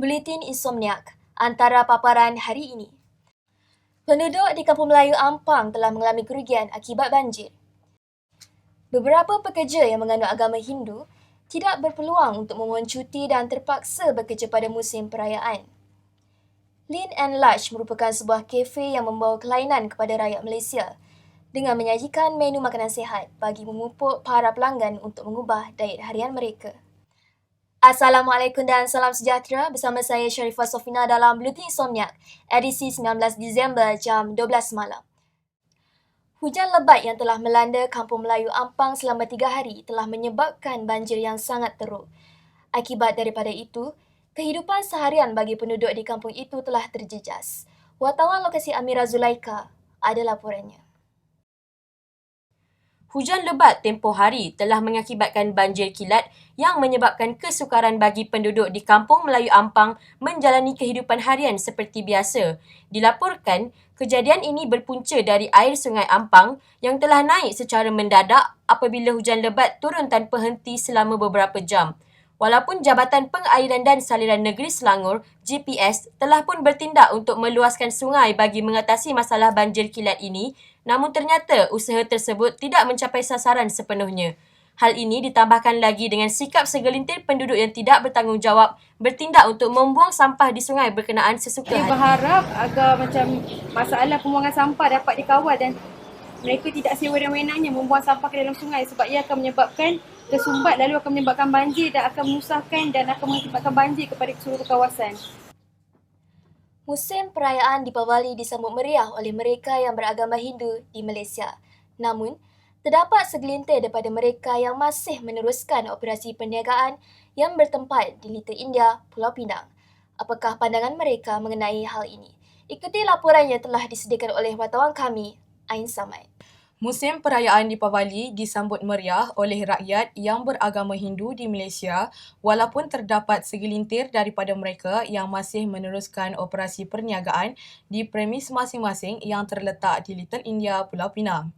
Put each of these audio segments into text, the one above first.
Buletin Insomniac, antara paparan hari ini. Penduduk di Kampung Melayu Ampang telah mengalami kerugian akibat banjir. Beberapa pekerja yang menganut agama Hindu tidak berpeluang untuk memohon cuti dan terpaksa bekerja pada musim perayaan. Lean and Large merupakan sebuah kafe yang membawa kelainan kepada rakyat Malaysia dengan menyajikan menu makanan sihat bagi memupuk para pelanggan untuk mengubah diet harian mereka. Assalamualaikum dan salam sejahtera, bersama saya Sharifah Sofina dalam Buletin Insomniac edisi 19 Disember jam 12 malam. Hujan lebat yang telah melanda Kampung Melayu Ampang selama 3 hari telah menyebabkan banjir yang sangat teruk. Akibat daripada itu, kehidupan seharian bagi penduduk di kampung itu telah terjejas. Wartawan lokasi Amira Zulaika ada laporannya. Hujan lebat tempoh hari telah mengakibatkan banjir kilat yang menyebabkan kesukaran bagi penduduk di Kampung Melayu Ampang menjalani kehidupan harian seperti biasa. Dilaporkan, kejadian ini berpunca dari air Sungai Ampang yang telah naik secara mendadak apabila hujan lebat turun tanpa henti selama beberapa jam. Walaupun Jabatan Pengairan dan Saliran Negeri Selangor, GPS, telah pun bertindak untuk meluaskan sungai bagi mengatasi masalah banjir kilat ini, namun ternyata usaha tersebut tidak mencapai sasaran sepenuhnya. Hal ini ditambahkan lagi dengan sikap segelintir penduduk yang tidak bertanggungjawab bertindak untuk membuang sampah di sungai berkenaan sesuka Saya hati. berharap agar macam masalah pembuangan sampah dapat dikawal dan mereka tidak sewenang-wenangnya membuang sampah ke dalam sungai sebab ia akan menyebabkan tersumbat lalu akan menyebabkan banjir dan akan menyusahkan dan akan mengakibatkan banjir kepada seluruh kawasan. Musim perayaan Deepavali disambut meriah oleh mereka yang beragama Hindu di Malaysia. Namun, terdapat segelintir daripada mereka yang masih meneruskan operasi perniagaan yang bertempat di Little India, Pulau Pinang. Apakah pandangan mereka mengenai hal ini? Ikuti laporan yang telah disediakan oleh wartawan kami, Ain Samad. Musim perayaan Deepavali disambut meriah oleh rakyat yang beragama Hindu di Malaysia walaupun terdapat segelintir daripada mereka yang masih meneruskan operasi perniagaan di premis masing-masing yang terletak di Little India, Pulau Pinang.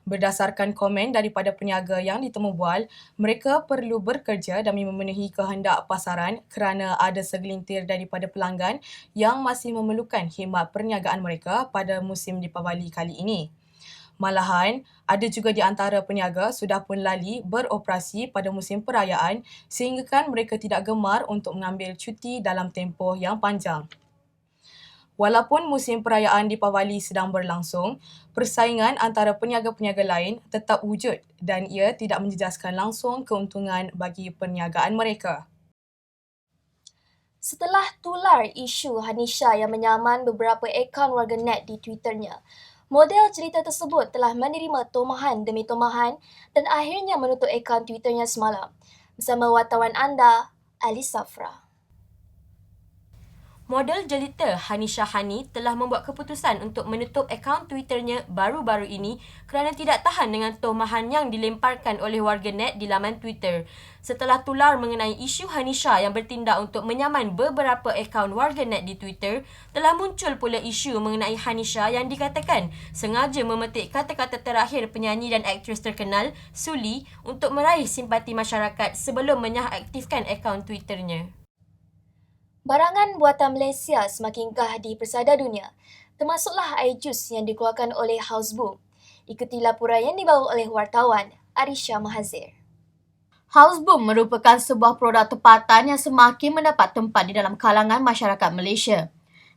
Berdasarkan komen daripada peniaga yang ditemu bual, mereka perlu bekerja demi memenuhi kehendak pasaran kerana ada segelintir daripada pelanggan yang masih memerlukan khidmat perniagaan mereka pada musim Deepavali kali ini. Malahan, ada juga di antara peniaga sudah pun lali beroperasi pada musim perayaan sehinggakan mereka tidak gemar untuk mengambil cuti dalam tempoh yang panjang. Walaupun musim perayaan Deepavali sedang berlangsung, persaingan antara peniaga-peniaga lain tetap wujud dan ia tidak menjejaskan langsung keuntungan bagi perniagaan mereka. Setelah tular isu Hanisha yang menyaman beberapa akaun warganet di Twitternya, model cerita tersebut telah menerima tomahan demi tomahan dan akhirnya menutup akaun Twitternya semalam. Bersama wartawan anda, Ali Safra. Model jelita Hanisha Hani telah membuat keputusan untuk menutup akaun Twitternya baru-baru ini kerana tidak tahan dengan tomahan yang dilemparkan oleh warganet di laman Twitter. Setelah tular mengenai isu Hanisha yang bertindak untuk menyaman beberapa akaun warganet di Twitter, telah muncul pula isu mengenai Hanisha yang dikatakan sengaja memetik kata-kata terakhir penyanyi dan aktris terkenal, Suli, untuk meraih simpati masyarakat sebelum menyahaktifkan akaun Twitternya. Barangan buatan Malaysia semakin gah di persada dunia, termasuklah air jus yang dikeluarkan oleh Houseboom. Ikuti laporan yang dibawa oleh wartawan Arisha Mahazir. Houseboom merupakan sebuah produk tempatan yang semakin mendapat tempat di dalam kalangan masyarakat Malaysia.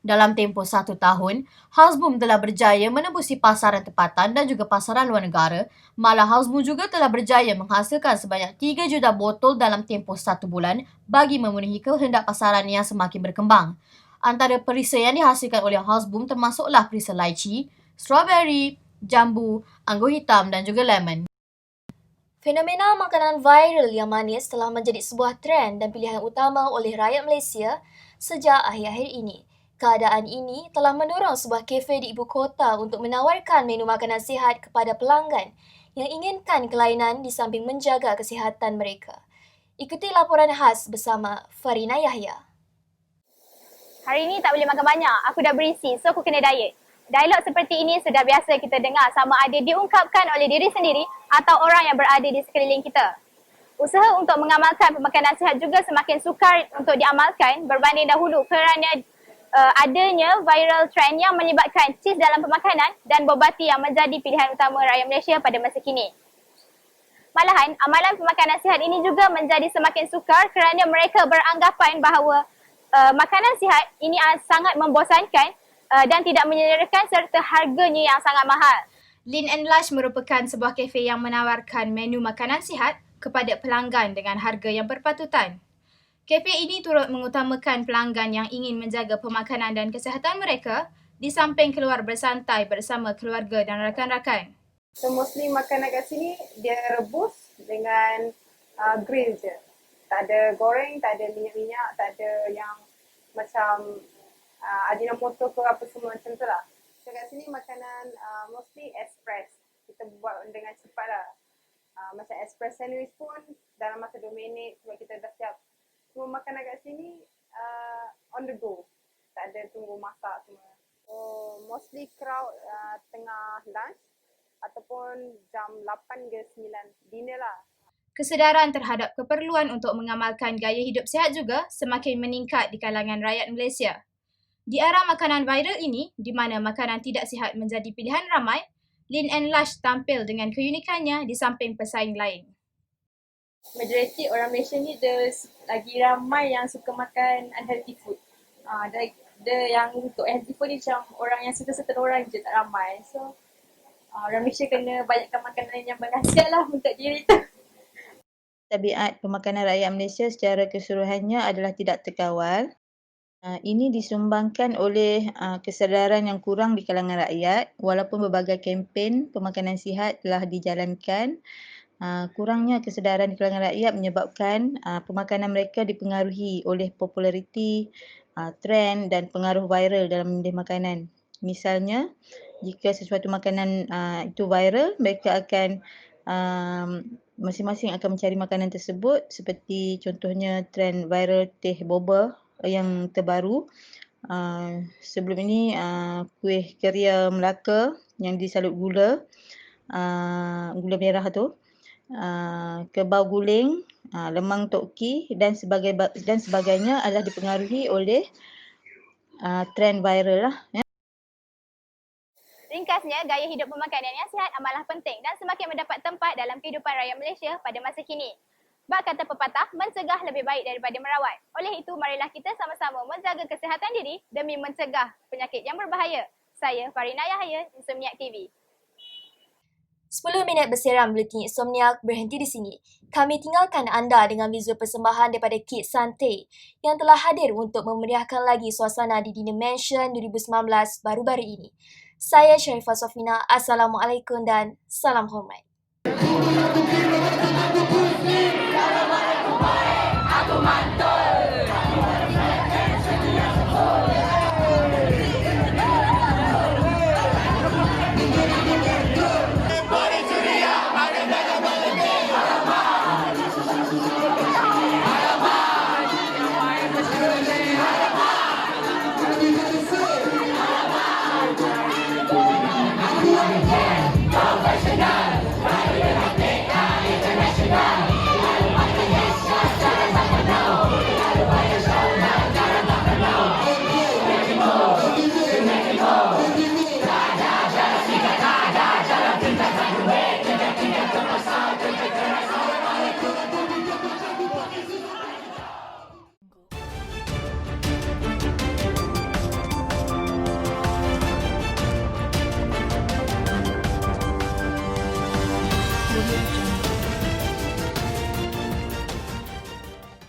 Dalam tempoh 1 tahun, Houseboom telah berjaya menembusi pasaran tempatan dan juga pasaran luar negara. Malah Houseboom juga telah berjaya menghasilkan sebanyak 3 juta botol dalam tempoh 1 bulan bagi memenuhi kehendak pasaran yang semakin berkembang. Antara perisa yang dihasilkan oleh Houseboom termasuklah perisa lychee, strawberry, jambu, anggur hitam dan juga lemon. Fenomena makanan viral yang manis telah menjadi sebuah trend dan pilihan utama oleh rakyat Malaysia sejak akhir-akhir ini. Keadaan ini telah mendorong sebuah kafe di ibu kota untuk menawarkan menu makanan sihat kepada pelanggan yang inginkan kelainan di samping menjaga kesihatan mereka. Ikuti laporan khas bersama Farina Yahya. Hari ni tak boleh makan banyak, aku dah berisi, so aku kena diet. Dialog seperti ini sudah biasa kita dengar sama ada diungkapkan oleh diri sendiri atau orang yang berada di sekeliling kita. Usaha untuk mengamalkan pemakanan sihat juga semakin sukar untuk diamalkan berbanding dahulu kerana adanya viral trend yang melibatkan cheese dalam pemakanan dan bobati yang menjadi pilihan utama rakyat Malaysia pada masa kini. Malahan, amalan pemakanan sihat ini juga menjadi semakin sukar kerana mereka beranggapan bahawa makanan sihat ini sangat membosankan dan tidak menyederakan serta harganya yang sangat mahal. Lean and Lush merupakan sebuah kafe yang menawarkan menu makanan sihat kepada pelanggan dengan harga yang berpatutan. Kafe ini turut mengutamakan pelanggan yang ingin menjaga pemakanan dan kesihatan mereka di samping keluar bersantai bersama keluarga dan rakan-rakan. So mostly makanan kat sini dia rebus dengan grill je. Tak ada goreng, tak ada minyak-minyak, tak ada yang macam Ajinomoto ke apa semua macam tu lah. So kat sini makanan mostly express. Kita buat dengan cepat lah. Macam express sandwich pun dalam masa 2 minit sebab kita dah siap. Semua makanan kat sini on the go. Tak ada tunggu masak semua. So mostly crowd tengah lunch ataupun jam 8 ke 9 dinner lah. Kesedaran terhadap keperluan untuk mengamalkan gaya hidup sihat juga semakin meningkat di kalangan rakyat Malaysia. Di era makanan viral ini, di mana makanan tidak sihat menjadi pilihan ramai, Lean and Lush tampil dengan keunikannya di samping pesaing lain. Majoriti orang Malaysia ni dia lagi ramai yang suka makan unhealthy food. Dia yang untuk healthy food ni macam orang yang certain orang je, tak ramai. So orang Malaysia kena banyakkan makanan yang berkhasiat lah untuk diri tu. Tabiat pemakanan rakyat Malaysia secara keseluruhannya adalah tidak terkawal. Ini disumbangkan oleh kesedaran yang kurang di kalangan rakyat walaupun berbagai kempen pemakanan sihat telah dijalankan. Kurangnya kesedaran di kalangan rakyat menyebabkan pemakanan mereka dipengaruhi oleh populariti, trend dan pengaruh viral dalam memilih makanan. Misalnya, jika sesuatu makanan itu viral, mereka akan masing-masing akan mencari makanan tersebut seperti contohnya trend viral teh boba yang terbaru. Sebelum ini kuih keria Melaka yang disalut gula, gula merah tu, kebau guling, lemang toki dan sebagainya adalah dipengaruhi oleh trend viral lah. Ringkasnya, gaya hidup pemakanan yang sihat amatlah penting dan semakin mendapat tempat dalam kehidupan rakyat Malaysia pada masa kini. Bak kata pepatah, mencegah lebih baik daripada merawat. Oleh itu, marilah kita sama-sama menjaga kesihatan diri demi mencegah penyakit yang berbahaya. Saya Farina Yahya, Insomniac TV. 10 minit berseram Buletin Insomniac berhenti di sini. Kami tinggalkan anda dengan visual persembahan daripada Kid Sante yang telah hadir untuk memeriahkan lagi suasana di Dinner Mansion 2019 baru-baru ini. Saya Sharifah Sofina. Assalamualaikum dan salam hormat.